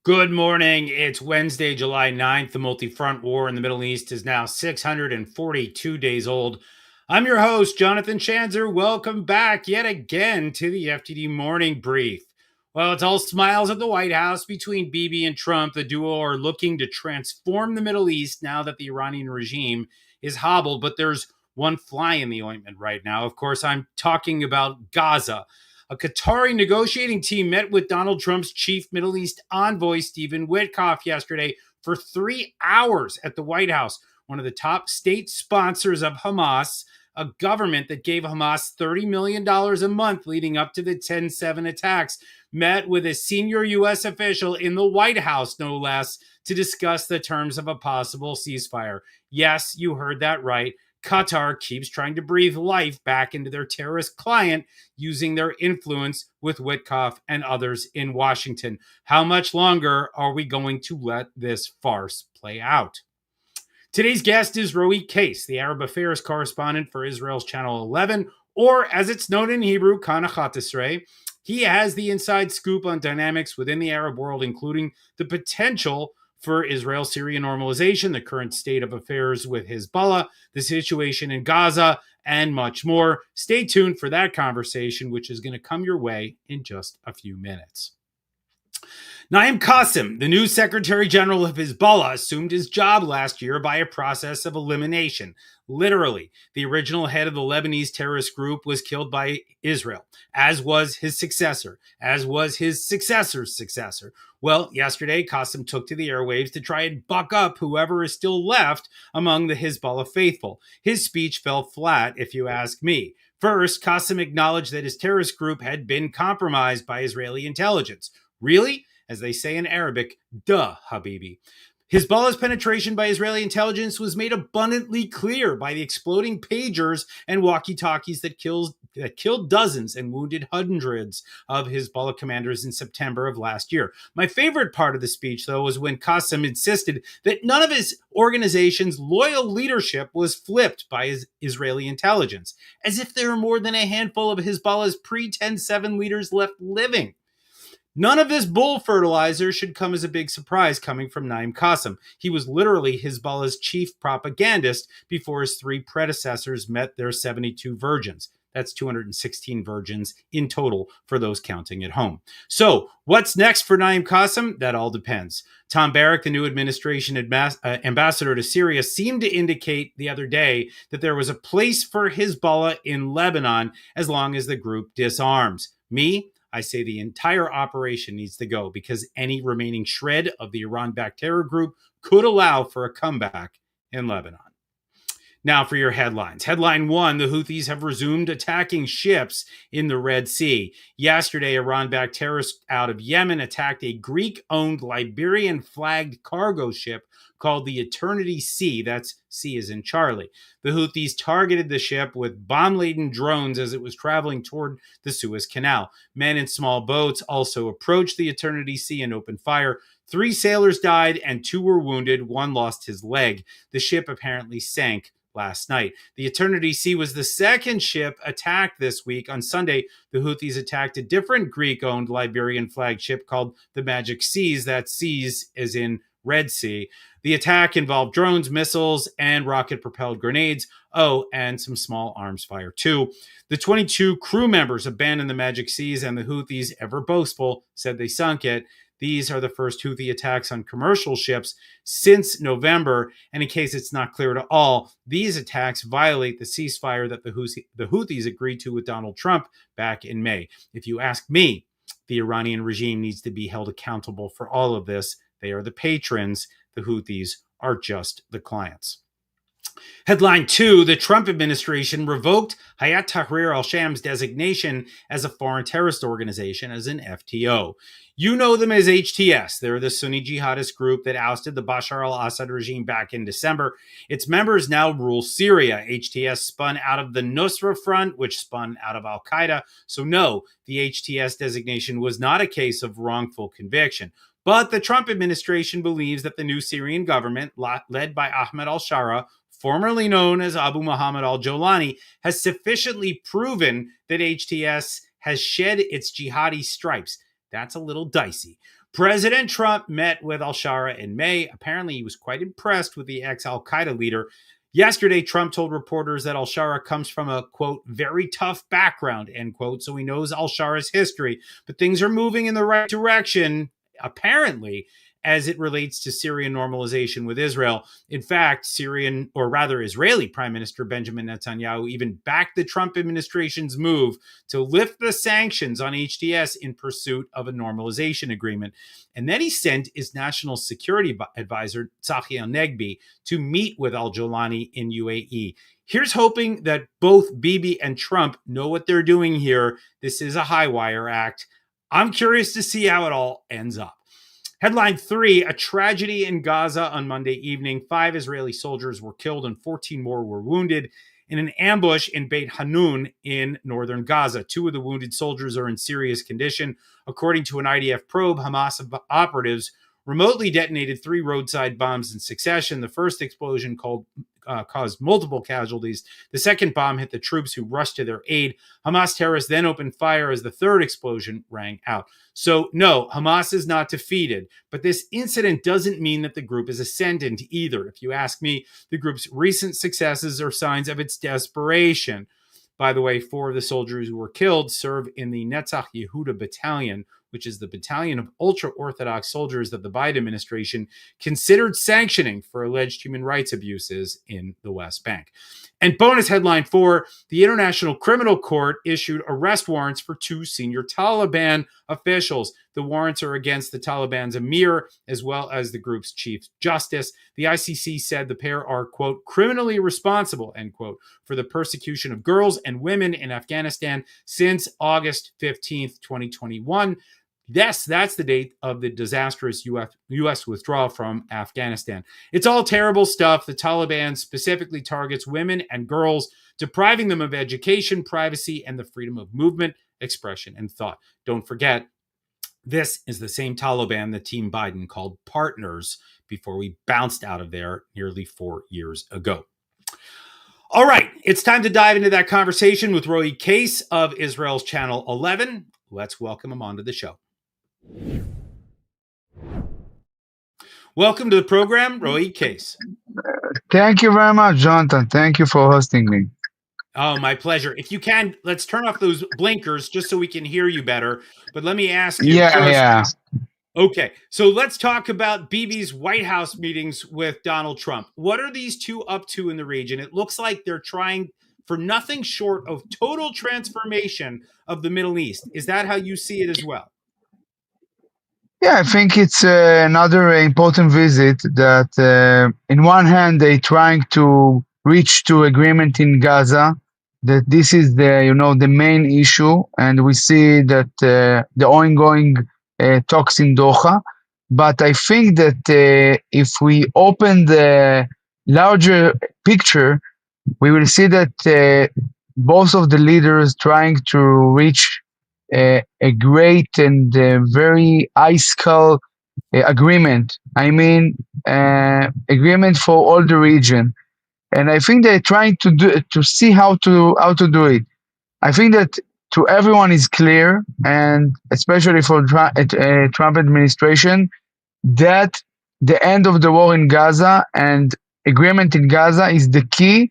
Good morning. It's Wednesday, July 9th. The multi-front war in the Middle East is now 642 days old. I'm your host, Jonathan Schanzer. Welcome back yet again to the FDD Morning Brief. Well, it's all smiles at the White House between Bibi and Trump. The duo are looking to transform the Middle East now that the Iranian regime is hobbled, but there's one fly in the ointment right now. Of course, I'm talking about Gaza. A Qatari negotiating team met with Donald Trump's chief Middle East envoy, Stephen Witkoff, yesterday for 3 hours at the White House, one of the top state sponsors of Hamas, a government that gave Hamas $30 million a month leading up to the 10/7 attacks, met with a senior U.S. official in the White House, no less, to discuss the terms of a possible ceasefire. Yes, you heard that right. Qatar keeps trying to breathe life back into their terrorist client using their influence with Witkoff and others in Washington. How much longer are we going to let this farce play out? Today's guest is Roi Kais, the Arab affairs correspondent for Israel's Channel 11, or as it's known in Hebrew, Kan 11. He has the inside scoop on dynamics within the Arab world, including the potential for Israel-Syria normalization, the current state of affairs with Hezbollah, the situation in Gaza, and much more. Stay tuned for that conversation, which is going to come your way in just a few minutes. Naim Qassem, the new Secretary General of Hezbollah, assumed his job last year by a process of elimination. Literally, the original head of the Lebanese terrorist group was killed by Israel, as was his successor, as was his successor's successor. Well, yesterday, Qassem took to the airwaves to try and buck up whoever is still left among the Hezbollah faithful. His speech fell flat, if you ask me. First, Qassem acknowledged that his terrorist group had been compromised by Israeli intelligence. Really? As they say in Arabic, duh, Habibi. Hezbollah's penetration by Israeli intelligence was made abundantly clear by the exploding pagers and walkie-talkies that killed dozens and wounded hundreds of Hezbollah commanders in September of last year. My favorite part of the speech, though, was when Qassem insisted that none of his organization's loyal leadership was flipped by his Israeli intelligence, as if there were more than a handful of Hezbollah's pre-10/7 leaders left living. None of this bull fertilizer should come as a big surprise coming from Naim Qassem. He was literally Hezbollah's chief propagandist before his three predecessors met their 72 virgins. That's 216 virgins in total for those counting at home. So what's next for Naim Qassem? That all depends. Tom Barrack, the new administration ambassador to Syria, seemed to indicate the other day that there was a place for Hezbollah in Lebanon as long as the group disarms. I say the entire operation needs to go because any remaining shred of the Iran-backed terror group could allow for a comeback in Lebanon. Now for your headlines. Headline 1, the Houthis have resumed attacking ships in the Red Sea. Yesterday, Iran-backed terrorists out of Yemen attacked a Greek-owned Liberian-flagged cargo ship called the Eternity Sea. That's C as in Charlie. The Houthis targeted the ship with bomb-laden drones as it was traveling toward the Suez Canal. Men in small boats also approached the Eternity Sea and opened fire. 3 sailors died and 2 were wounded. 1 lost his leg. The ship apparently sank last night. The Eternity Sea was the second ship attacked this week. On Sunday, the Houthis attacked a different Greek-owned Liberian flagged ship called the Magic Seas. That seas as in Red Sea. The attack involved drones, missiles, and rocket-propelled grenades. Oh, and some small arms fire too. The 22 crew members abandoned the Magic Seas, and the Houthis, ever boastful, said they sunk it. These are the first Houthi attacks on commercial ships since November. And in case it's not clear at all, these attacks violate the ceasefire that the Houthis agreed to with Donald Trump back in May. If you ask me, the Iranian regime needs to be held accountable for all of this. They are the patrons. The Houthis are just the clients. Headline 2, the Trump administration revoked Hayat Tahrir al-Sham's designation as a foreign terrorist organization as an FTO. You know them as HTS. They're the Sunni jihadist group that ousted the Bashar al-Assad regime back in December. Its members now rule Syria. HTS spun out of the Nusra Front, which spun out of al-Qaeda. So no, the HTS designation was not a case of wrongful conviction. But the Trump administration believes that the new Syrian government, led by Ahmed al-Shara, formerly known as Abu Muhammad al-Jolani, has sufficiently proven that HTS has shed its jihadi stripes. That's a little dicey. President Trump met with al-Shara in May. Apparently, he was quite impressed with the ex-al-Qaeda leader. Yesterday, Trump told reporters that al-Shara comes from a, quote, very tough background, end quote, so he knows al-Shara's history. But things are moving in the right direction, apparently, as it relates to Syrian normalization with Israel. In fact, Israeli Prime Minister Benjamin Netanyahu even backed the Trump administration's move to lift the sanctions on HTS in pursuit of a normalization agreement. And then he sent his national security advisor, Tzachi al-Negbi, to meet with al-Jolani in UAE. Here's hoping that both Bibi and Trump know what they're doing here. This is a high wire act. I'm curious to see how it all ends up. Headline 3, a tragedy in Gaza on Monday evening. 5 Israeli soldiers were killed and 14 more were wounded in an ambush in Beit Hanoun in northern Gaza. 2 of the wounded soldiers are in serious condition. According to an IDF probe, Hamas operatives remotely detonated 3 roadside bombs in succession. The first explosion caused multiple casualties. The second bomb hit the troops who rushed to their aid. Hamas terrorists then opened fire as the third explosion rang out. So no, Hamas is not defeated, but this incident doesn't mean that the group is ascendant either. If you ask me, the group's recent successes are signs of its desperation. By the way, 4 of the soldiers who were killed serve in the Netzach Yehuda battalion, which is the battalion of ultra-Orthodox soldiers that the Biden administration considered sanctioning for alleged human rights abuses in the West Bank. And bonus headline 4, the International Criminal Court issued arrest warrants for 2 senior Taliban officials. The warrants are against the Taliban's emir as well as the group's chief justice. The ICC said the pair are, quote, criminally responsible, end quote, for the persecution of girls and women in Afghanistan since August 15th, 2021. Yes, that's the date of the disastrous U.S. withdrawal from Afghanistan. It's all terrible stuff. The Taliban specifically targets women and girls, depriving them of education, privacy, and the freedom of movement, expression, and thought. Don't forget, this is the same Taliban that Team Biden called partners before we bounced out of there nearly 4 years ago. All right, it's time to dive into that conversation with Roi Kais of Israel's Channel 11. Let's welcome him onto the show. Welcome to the program, Roi Kais. Thank you very much, Jonathan. Thank you for hosting me. Oh, my pleasure. If you can, let's turn off those blinkers just so we can hear you better. But let me ask you first. Yeah. Okay, so let's talk about Bibi's White House meetings with Donald Trump. What are these two up to in the region? It looks like they're trying for nothing short of total transformation of the Middle East. Is that how you see it as well? Yeah, I think it's another important visit that, in one hand, they're trying to reach to agreement in Gaza, that this is the main issue, and we see that the ongoing talks in Doha. But I think that if we open the larger picture, we will see that both of the leaders trying to reach a great and very high-scale agreement. I mean, agreement for all the region, and I think they're trying to see how to do it. I think that to everyone is clear, and especially for Trump administration, that the end of the war in Gaza and agreement in Gaza is the key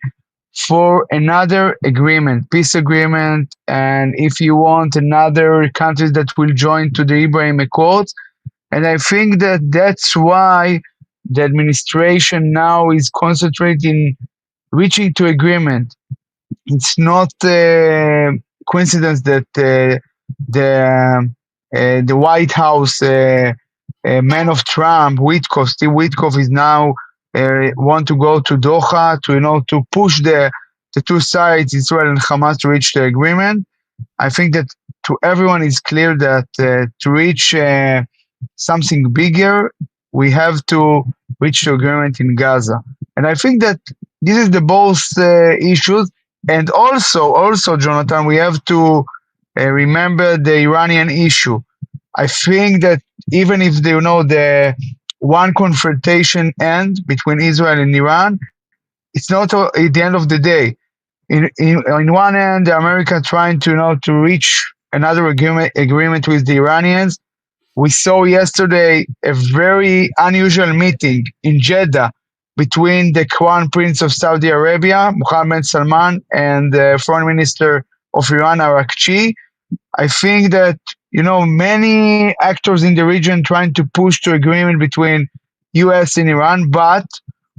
for another agreement, peace agreement, and if you want another countries that will join to the Abraham Accords. And I think that that's why the administration now is concentrating reaching to agreement. It's not a coincidence that the White House man of Trump, Steve Witkoff, is now want to go to Doha to push the two sides, Israel and Hamas, to reach the agreement. I think that to everyone is clear that to reach something bigger, we have to reach the agreement in Gaza. And I think that this is the both issues. And also, Jonathan, we have to remember the Iranian issue. I think that even if the one confrontation end between Israel and Iran, it's not at the end of the day. In one end, the America trying to reach another agreement with the Iranians. We saw yesterday a very unusual meeting in Jeddah between the Crown Prince of Saudi Arabia, Mohammed Salman, and the Foreign Minister of Iran, Arakchi. I think that many actors in the region trying to push to agreement between U.S. and Iran, but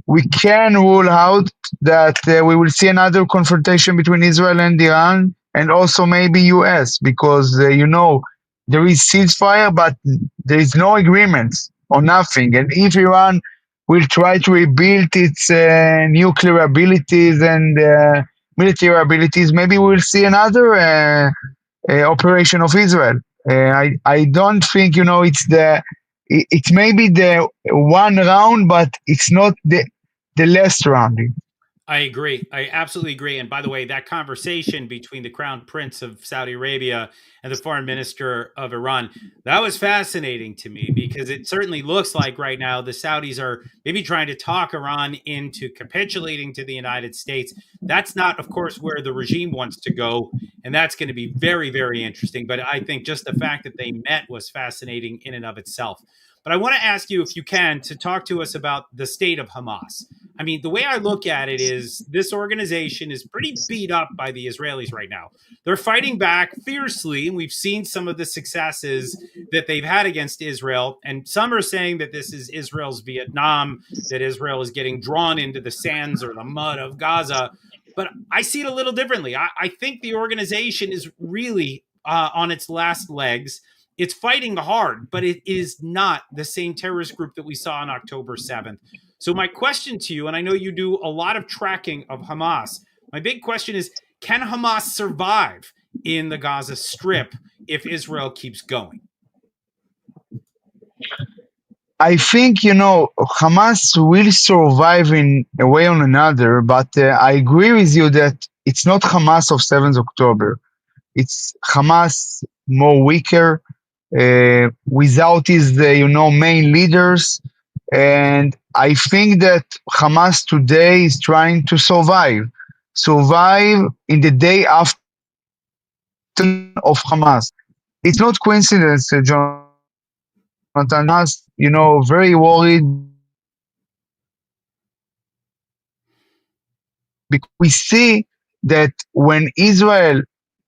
we can rule out that we will see another confrontation between Israel and Iran, and also maybe U.S. because there is ceasefire, but there is no agreements or nothing. And if Iran will try to rebuild its nuclear abilities and military abilities, maybe we'll see another operation of Israel. I don't think it may be the one round, but it's not the last round. I agree. I absolutely agree. And by the way, that conversation between the Crown Prince of Saudi Arabia and the Foreign Minister of Iran, that was fascinating to me because it certainly looks like right now the Saudis are maybe trying to talk Iran into capitulating to the United States. That's not, of course, where the regime wants to go. And that's going to be very, very interesting. But I think just the fact that they met was fascinating in and of itself. But I want to ask you, if you can, to talk to us about the state of Hamas. I mean, the way I look at it is this organization is pretty beat up by the Israelis right now. They're fighting back fiercely, and we've seen some of the successes that they've had against Israel. And some are saying that this is Israel's Vietnam, that Israel is getting drawn into the sands or the mud of Gaza. But I see it a little differently. I think the organization is really on its last legs. It's fighting hard, but it is not the same terrorist group that we saw on October 7th. So my question to you, and I know you do a lot of tracking of Hamas, my big question is, can Hamas survive in the Gaza Strip if Israel keeps going? I think, Hamas will survive in a way or another, but I agree with you that it's not Hamas of 7th October. It's Hamas more weaker, without his, main leaders. And I think that Hamas today is trying to survive in the day after of Hamas. It's not coincidence, Jonathan. Hamas, very worried because we see that when Israel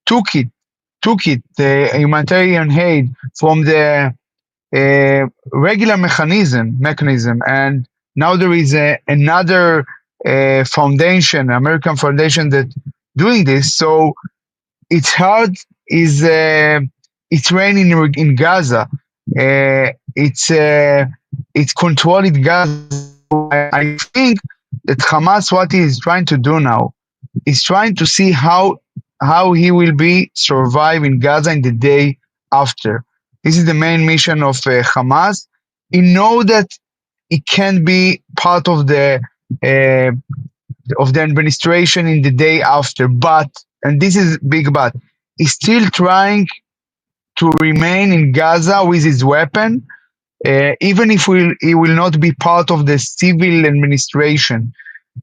took the humanitarian aid from the regular mechanism, and now there is another foundation, American foundation, that doing this. So it's hard. It's raining in Gaza. It's controlling Gaza. I think that Hamas, what he is trying to do now, is trying to see how he will be survive in Gaza in the day after. This is the main mission of Hamas. He know that it can be part of the administration in the day after, but, and this is big but, he's still trying to remain in Gaza with his weapon, even if he will not be part of the civil administration.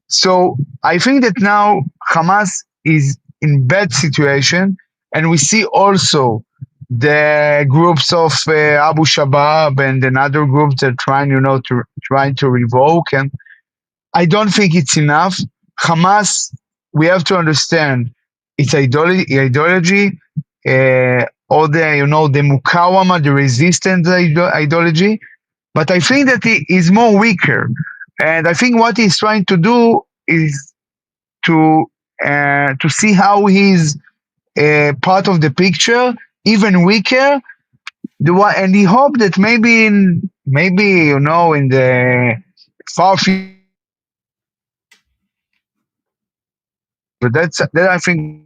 So I think that now Hamas is in bad situation, and we see also the groups of Abu Shabab and another groups that trying to revoke, and I don't think it's enough. Hamas, we have to understand its ideology, or the mukawama, the resistance ideology, but I think that he is more weaker, and I think what he's trying to do is to see how he's part of the picture, even weaker. And he hoped that maybe in the far future That I think.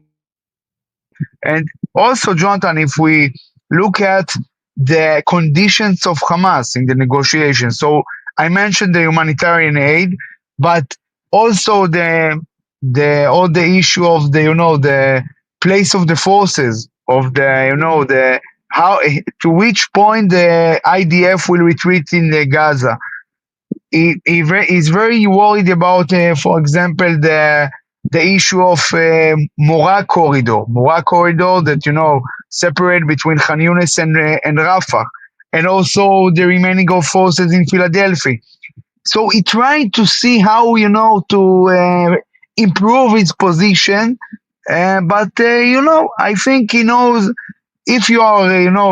And also, Jonathan, if we look at the conditions of Hamas in the negotiations, so I mentioned the humanitarian aid, but also the all the issue of the place of the forces of the how to which point the IDF will retreat in Gaza. He's very worried about, for example, the issue of Mora corridor that separate between Khan Yunis and Rafah, and also the remaining of forces in Philadelphia. So he tried to see how to improve his position, but I think he knows if you are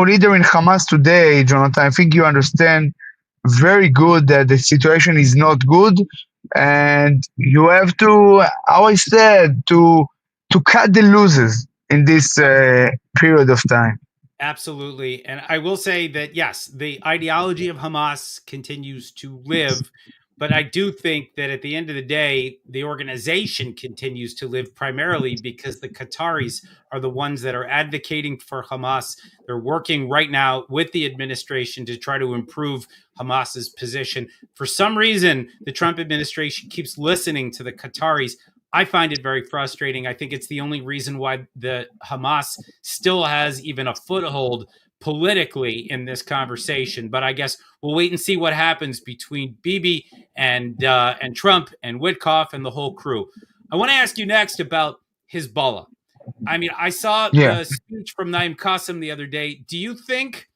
leader in Hamas today, Jonathan. I think you understand very good that the situation is not good, and you have to, how I said, to cut the losses in this period of time. Absolutely. And I will say that, yes, the ideology of Hamas continues to live. But I do think that at the end of the day, the organization continues to live primarily because the Qataris are the ones that are advocating for Hamas. They're working right now with the administration to try to improve Hamas's position. For some reason, the Trump administration keeps listening to the Qataris. I find it very frustrating. I think it's the only reason why the Hamas still has even a foothold politically in this conversation. But I guess we'll wait and see what happens between Bibi and Trump and Witkoff and the whole crew. I want to ask you next about Hezbollah. I mean, I saw Yeah. the speech from Naim Qassem the other day. Do you think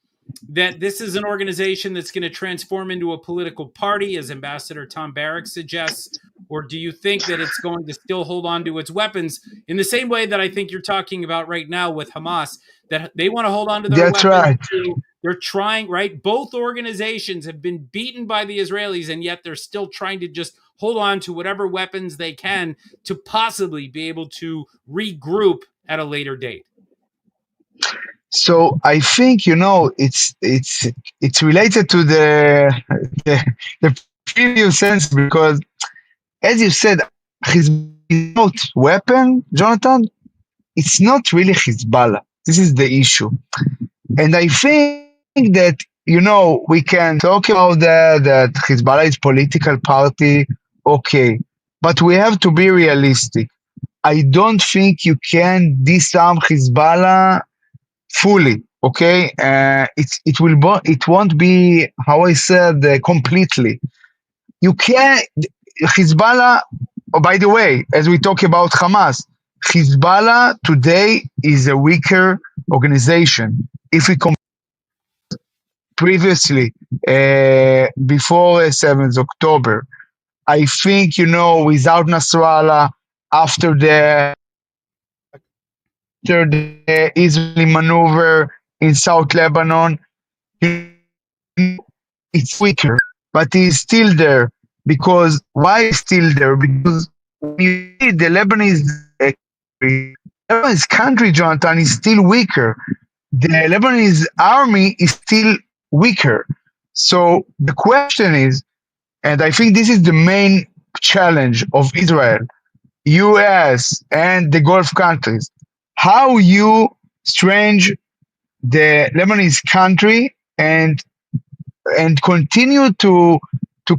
that this is an organization that's going to transform into a political party, as Ambassador Tom Barrack suggests? Or do you think that it's going to still hold on to its weapons in the same way that I think you're talking about right now with Hamas, that they want to hold on to their That's weapons right. too? They're trying, right? Both organizations have been beaten by the Israelis, and yet they're still trying to just hold on to whatever weapons they can to possibly be able to regroup at a later date. So I think it's related to the previous sense, because as you said, Hezbollah is not weapon, Jonathan. It's not really Hezbollah. This is the issue, and I think that we can talk about that Hezbollah is political party, okay, but we have to be realistic. I don't think you can disarm Hezbollah fully. Okay, it won't be, how I said, completely. You can't. Hezbollah. Oh, by the way, as we talk about Hamas, Hezbollah today is a weaker organization. If we compare previously, before 7th October, I think without Nasrallah, after the Israeli maneuver in South Lebanon, it's weaker, but it's still there. Because why it's still there? Because when you see the Lebanese country, Jonathan, is still weaker. The Lebanese army is still weaker. So the question is, and I think this is the main challenge of Israel, US, and the Gulf countries, how you strange the Lebanese country and continue to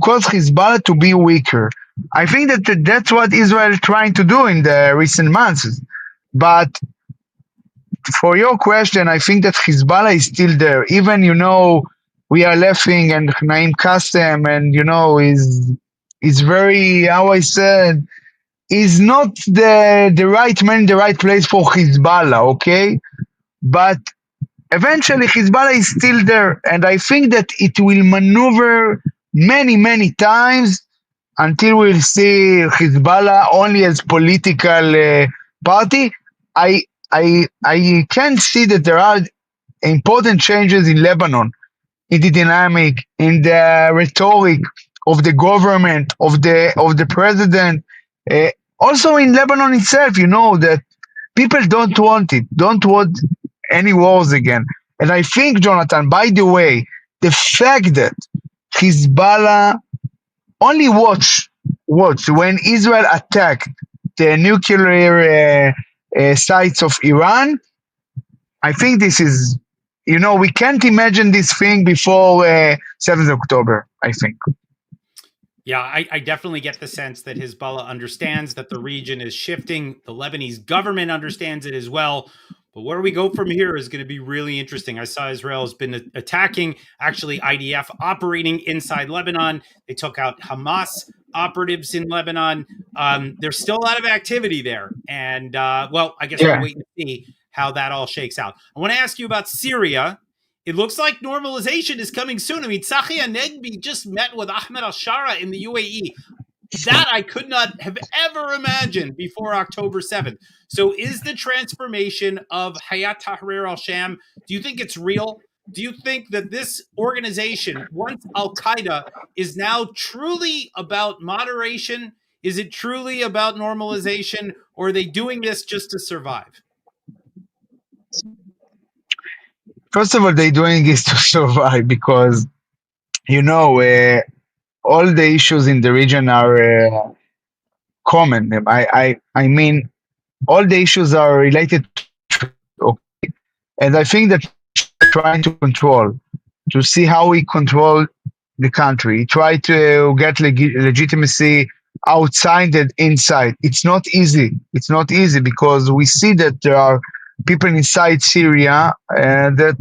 cause Hezbollah to be weaker. I think that that's what Israel is trying to do in the recent months. But for your question, I think that Hezbollah is still there. Even, we are laughing, and Naim Qassem, and, is very, how I said, is not the right man in the right place for Hezbollah, okay? But eventually Hezbollah is still there, and I think that it will maneuver many times until we'll see Hezbollah only as political party. I can see that there are important changes in Lebanon, in the dynamic, in the rhetoric of the government, of the president. Also in Lebanon itself, that people don't want any wars again. And I think, Jonathan, by the way, the fact that Hezbollah only watch when Israel attacked the nuclear sites of Iran. I think this is, we can't imagine this thing before 7th October, I think. Yeah, I definitely get the sense that Hezbollah understands that the region is shifting. The Lebanese government understands it as well. But where we go from here is going to be really interesting. I saw Israel has been attacking, actually, IDF operating inside Lebanon. They took out Hamas operatives in Lebanon. There's still a lot of activity there. And, well, I guess we'll wait and see how that all shakes out. I want to ask you about Syria. It looks like normalization is coming soon. I mean, Tzachi Hanegbi just met with Ahmed al-Shara in the UAE. That I could not have ever imagined before October 7th. So is the transformation of Hayat Tahrir al-Sham, do you think it's real? Do you think that this organization, once al-Qaeda, is now truly about moderation? Is it truly about normalization? Or are they doing this just to survive? First of all, they're doing this to survive because, all the issues in the region are common. I mean, all the issues are related to, okay? And I think that trying to see how we control the country, try to get legitimacy outside and inside. It's not easy. It's not easy because we see that there are people inside Syria that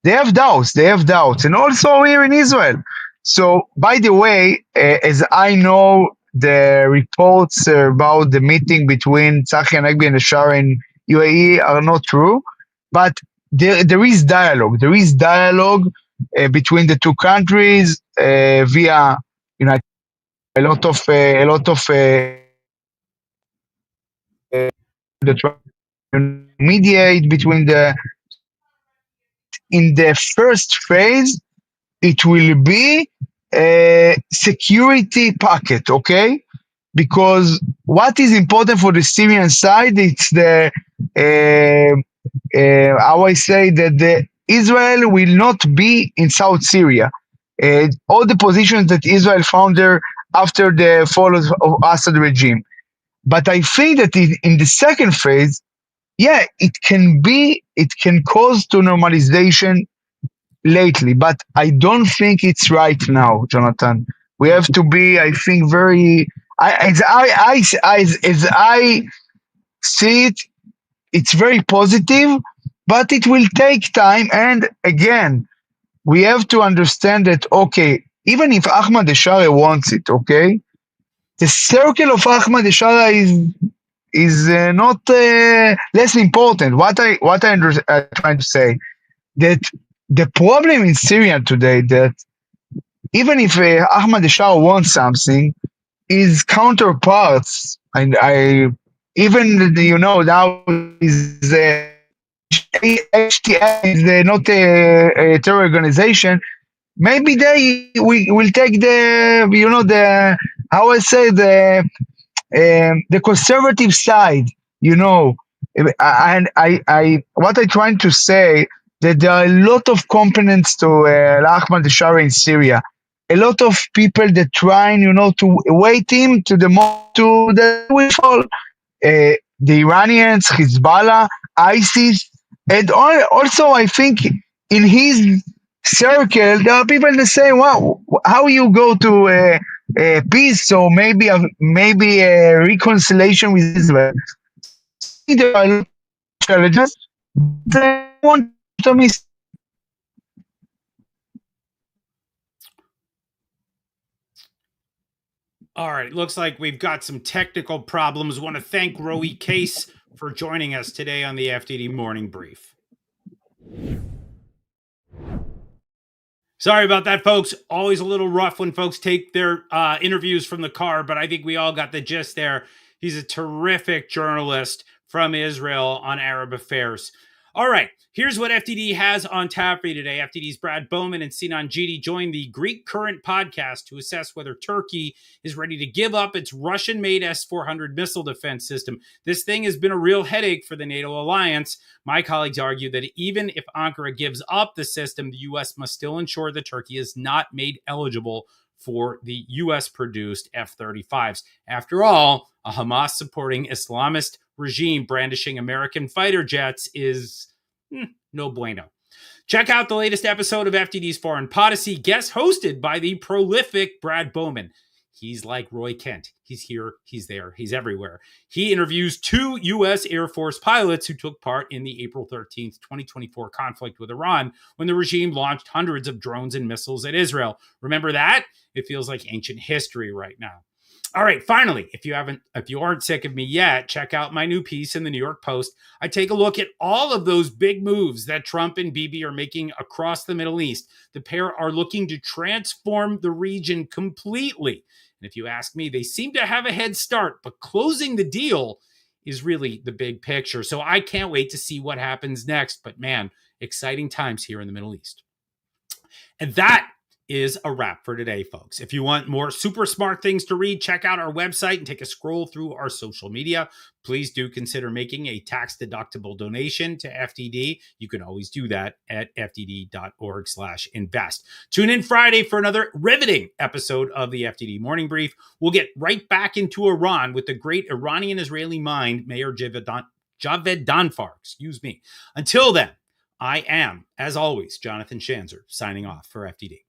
they have doubts. They have doubts, and also here in Israel. So, by the way, as I know, the reports about the meeting between Tzachi Hanegbi and Shara in UAE are not true, but there is dialogue. There is dialogue between the two countries via United. A lot of the mediate between the. In the first phase, it will be a security packet, okay? Because what is important for the Syrian side, it's the how I say that the Israel will not be in South Syria. All the positions that Israel found there after the fall of Assad regime. But I think that in the second phase, yeah, it can cause to normalization lately, but I don't think it's right now, Jonathan. We have to be, I think, very. As I see it, it's very positive, but it will take time. And again, we have to understand that, okay, even if Ahmad Shara wants it, okay, the circle of Ahmad Shara is not less important. What I'm trying to say, that the problem in Syria today, that even if Ahmad Shah wants something, his counterparts, and even now is HTI is not a terror organization. Maybe they will take the how I say the conservative side, and I what I'm trying to say, that there are a lot of components to Ahmad Shara in Syria. A lot of people that trying, to wait him to the moment to that will fall. The Iranians, Hezbollah, ISIS, and also I think in his circle there are people that say, "Well, how you go to peace or maybe a reconciliation with Israel?" There are a lot of challenges. They want to miss. All right, looks like we've got some technical problems. Want to thank Roi Kais for joining us today on the FDD Morning Brief. Sorry about that, folks. Always a little rough when folks take their interviews from the car, but I think we all got the gist there. He's a terrific journalist from Israel on Arab affairs. All right, here's what FDD has on tap for you today. FDD's Brad Bowman and Sinan Jidi joined the Greek Current podcast to assess whether Turkey is ready to give up its Russian-made S-400 missile defense system. This thing has been a real headache for the NATO alliance. My colleagues argue that even if Ankara gives up the system, the U.S. must still ensure that Turkey is not made eligible for the U.S.-produced F-35s. After all, a Hamas-supporting Islamist regime brandishing American fighter jets is no bueno. Check out the latest episode of FDD's Foreign Policy, guest hosted by the prolific Brad Bowman. He's like Roy Kent. He's here, he's there, he's everywhere. He interviews 2 U.S. Air Force pilots who took part in the April 13th, 2024 conflict with Iran when the regime launched hundreds of drones and missiles at Israel. Remember that? It feels like ancient history right now. All right, finally, if you aren't sick of me yet, check out my new piece in the New York Post. I take a look at all of those big moves that Trump and Bibi are making across the Middle East. The pair are looking to transform the region completely. And if you ask me, they seem to have a head start, but closing the deal is really the big picture. So I can't wait to see what happens next. But man, exciting times here in the Middle East. And that is a wrap for today, folks. If you want more super smart things to read, check out our website and take a scroll through our social media. Please do consider making a tax-deductible donation to FDD. You can always do that at fdd.org/invest. Tune in Friday for another riveting episode of the FDD Morning Brief. We'll get right back into Iran with the great Iranian-Israeli mind, Mayor Javed Danfar. Until then, I am, as always, Jonathan Schanzer, signing off for FDD.